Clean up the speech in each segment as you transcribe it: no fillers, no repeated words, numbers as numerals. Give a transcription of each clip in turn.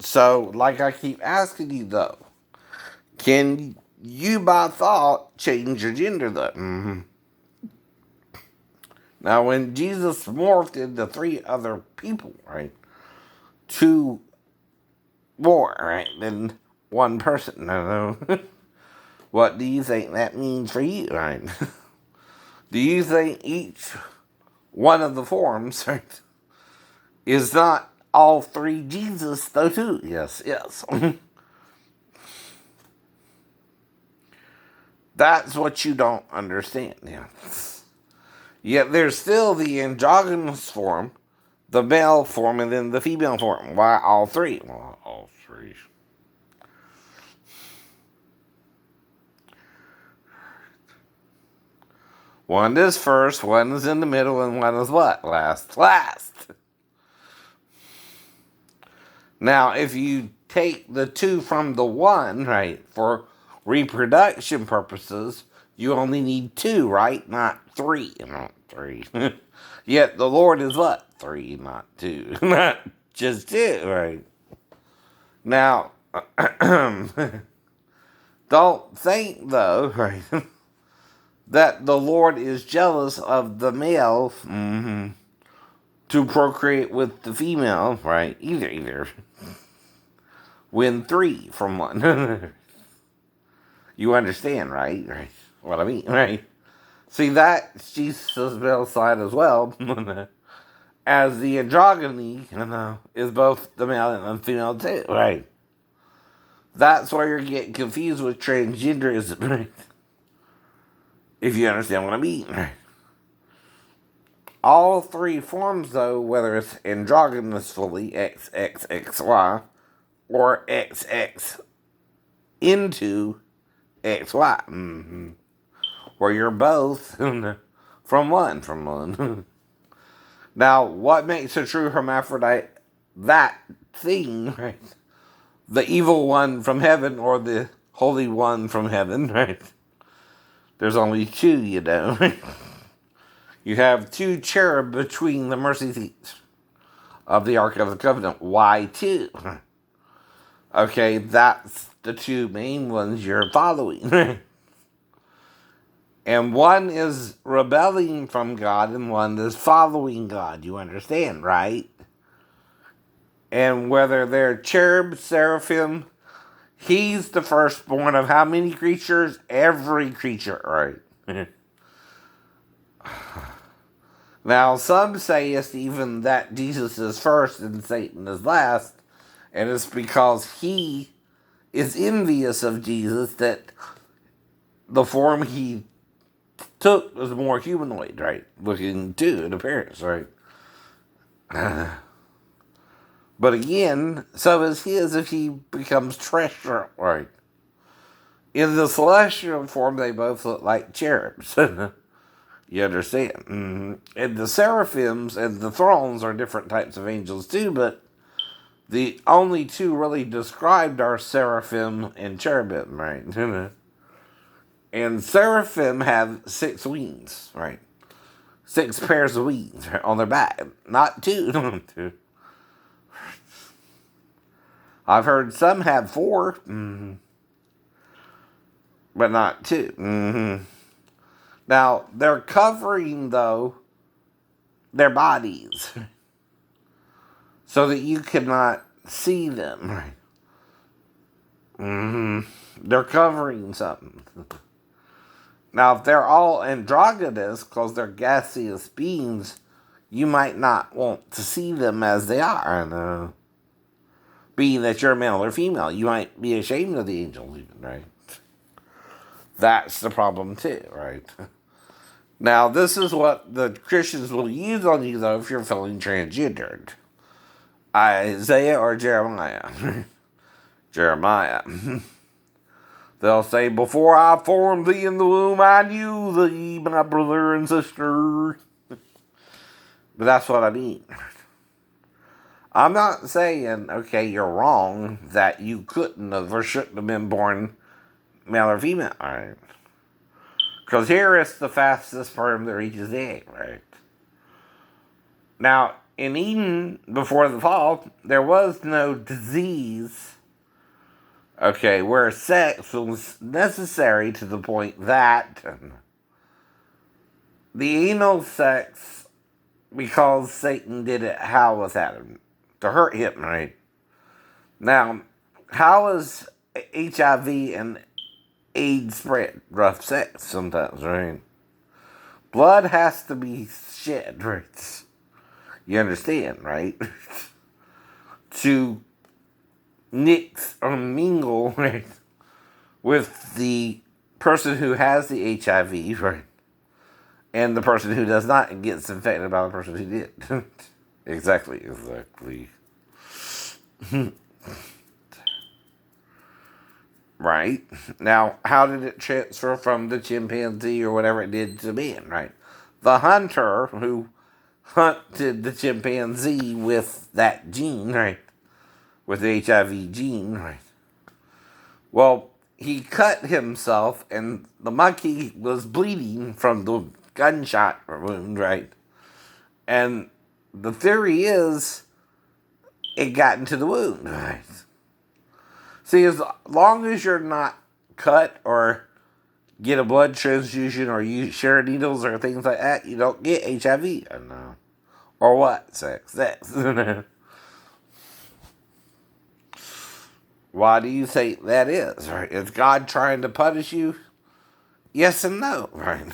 So, like I keep asking you though, can you by thought change your gender though? Now, when Jesus morphed into three other people, right? Two more, right, than one person. No. What do you think that means for you, right? Do you think each one of the forms, right, is not all three Jesus, though, too? Yes, yes. That's what you don't understand, yeah. Yet there's still the androgynous form, the male form, and then the female form. Why all three? Well, all three. One is first, one is in the middle, and one is what? Last. Last! Now, if you take the two from the one, right, for reproduction purposes, you only need two, right? Not three. Not three. Yet the Lord is what? Three, not two. Not just two, right? Now, don't think, though, right, that the Lord is jealous of the male to procreate with the female, right? Either. Win three from one. You understand, right? Right. What I mean, right? See, that's Jesus' male side as well. As the androgyny, is both the male and the female too, right? That's why you're getting confused with transgenderism, right? If you understand what I mean, right? All three forms, though, whether it's androgynous fully, XXXY, or XX into XY, where you're both from one. Now, what makes a true hermaphrodite that thing, right? The evil one from heaven or the holy one from heaven, right? There's only two, you know. You have two cherub between the mercy seats of the Ark of the Covenant. Why two? Okay, that's the two main ones you're following. And one is rebelling from God and one is following God. You understand, right? And whether they're cherub, seraphim, he's the firstborn of how many creatures? Every creature, right? Now, some say it's even that Jesus is first and Satan is last, and it's because he is envious of Jesus that the form he took was more humanoid, right? Looking too in appearance, right? But again, so is his if he becomes terrestrial, right? In the celestial form, they both look like cherubs. You understand? And the seraphims and the thrones are different types of angels too, but the only two really described are seraphim and cherubim, right? And seraphim have 6 wings, right? 6 pairs of wings, right, on their back, not 2. I've heard some have 4, but not 2. Now, they're covering, though, their bodies so that you cannot see them. They're covering something. Now, if they're all androgynous, because they're gaseous beings, you might not want to see them as they are. Being that you're male or female, you might be ashamed of the angels even, right? That's the problem too, right? Now, this is what the Christians will use on you, though, if you're feeling transgendered. Isaiah or Jeremiah? Jeremiah. They'll say, before I formed thee in the womb, I knew thee, my brother and sister. But that's what I mean. I'm not saying, okay, you're wrong, that you couldn't have or shouldn't have been born male or female, right? Because here is the fastest sperm that reaches the egg, right? Now, in Eden, before the fall, there was no disease, okay, where sex was necessary to the point that the anal sex, because Satan did it how with Adam? To hurt him, right? Now, how is HIV and AIDS spread? Rough sex sometimes, right? Blood has to be shed, right? You understand, right? To mix or mingle, right, with the person who has the HIV, right? And the person who does not and gets infected by the person who did. Exactly. Right? Now, how did it transfer from the chimpanzee or whatever it did to man, right? The hunter who hunted the chimpanzee with that gene, right? With the HIV gene, right? Well, he cut himself and the monkey was bleeding from the gunshot wound, right? And the theory is it got into the wound, right? See, as long as you're not cut or get a blood transfusion or you share needles or things like that, you don't get HIV. I know. Or what? Sex. Why do you think that is, right? Is God trying to punish you? Yes and no, right?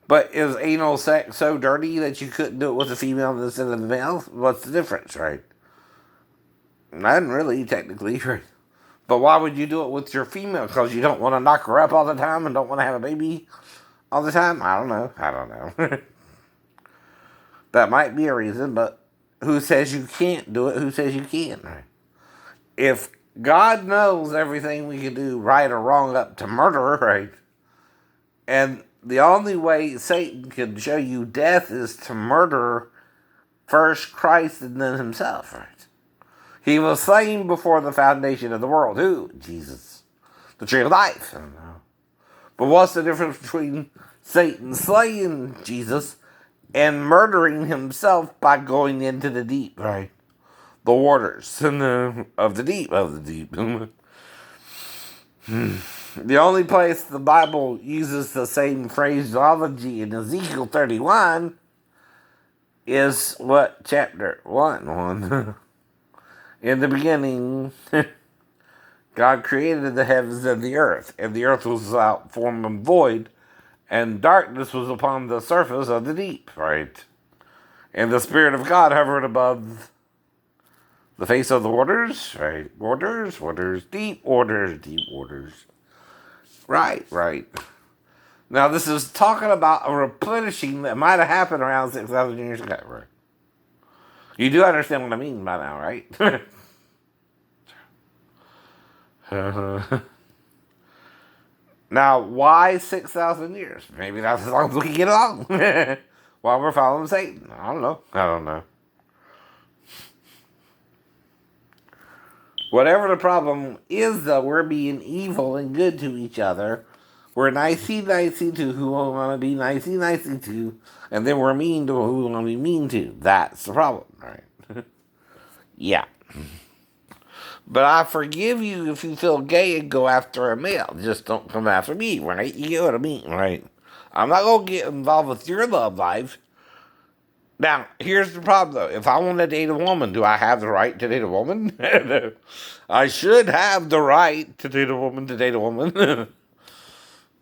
But is anal sex so dirty that you couldn't do it with a female instead of a male? What's the difference, right? None really, technically, right? But why would you do it with your female? Because you don't want to knock her up all the time and don't want to have a baby all the time? I don't know. That might be a reason, but who says you can't do it? Who says you can? Right? If God knows everything we can do, right or wrong, up to murder, right? And the only way Satan can show you death is to murder first Christ and then himself, right? He was slain before the foundation of the world. Who? Jesus. The tree of life. I don't know. But what's the difference between Satan slaying Jesus and murdering himself by going into the deep, right? The waters of the deep. The only place the Bible uses the same phraseology in Ezekiel 31 is what? Chapter 1. In the beginning, God created the heavens and the earth was without form and void, and darkness was upon the surface of the deep, right? And the Spirit of God hovered above the face of the waters, right? Waters, deep waters. Right. Now, this is talking about a replenishing that might have happened around 6,000 years ago, right? You do understand what I mean by now, right? Now, why 6,000 years? Maybe that's as long as we can get along while we're following Satan. I don't know. Whatever the problem is, though, we're being evil and good to each other. We're nicey to who we want to be nicey to, and then we're mean to who we want to be mean to. That's the problem, right? Yeah. But I forgive you if you feel gay and go after a male. Just don't come after me, right? You get what I mean, right? I'm not going to get involved with your love life. Now, here's the problem, though. If I want to date a woman, do I have the right to date a woman? I should have the right to date a woman.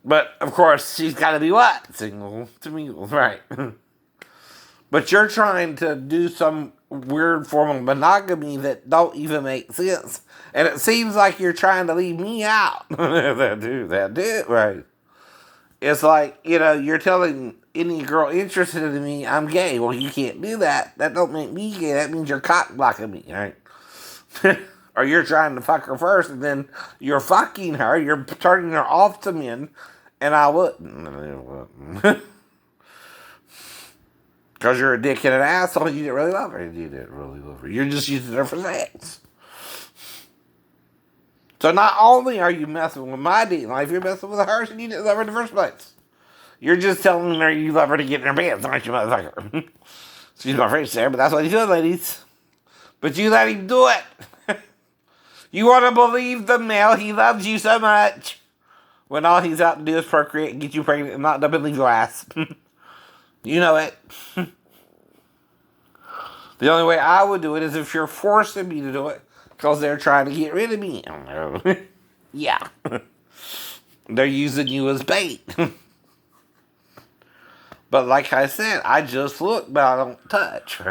But, of course, she's got to be what? Single to mingle, right? But you're trying to do some weird form of monogamy that don't even make sense. And it seems like you're trying to leave me out. That do, right? It's like, you're telling any girl interested in me I'm gay. Well, you can't do that. That don't make me gay. That means you're cock blocking me, right? Or you're trying to fuck her first, and then you're fucking her. You're turning her off to men, and I wouldn't. Because you're a dick and an asshole, you didn't really love her. You didn't really love her. You're just using her for sex. So not only are you messing with my dating life, you're messing with hers and you didn't love her in the first place. You're just telling her you love her to get in her pants, aren't you, motherfucker? Excuse my French there, but that's what he's doing, ladies. But you let him do it. You want to believe the male, he loves you so much. When all he's out to do is procreate and get you pregnant and not dump in your ass. You know it. The only way I would do it is if you're forcing me to do it. Because they're trying to get rid of me. Yeah. They're using you as bait. But like I said, I just look, but I don't touch.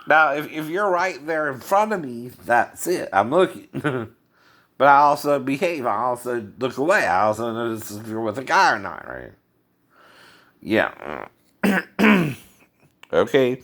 Now, if you're right there in front of me, that's it. I'm looking. But I also behave. I also look away. I also notice if you're with a guy or not, right? Yeah. Okay.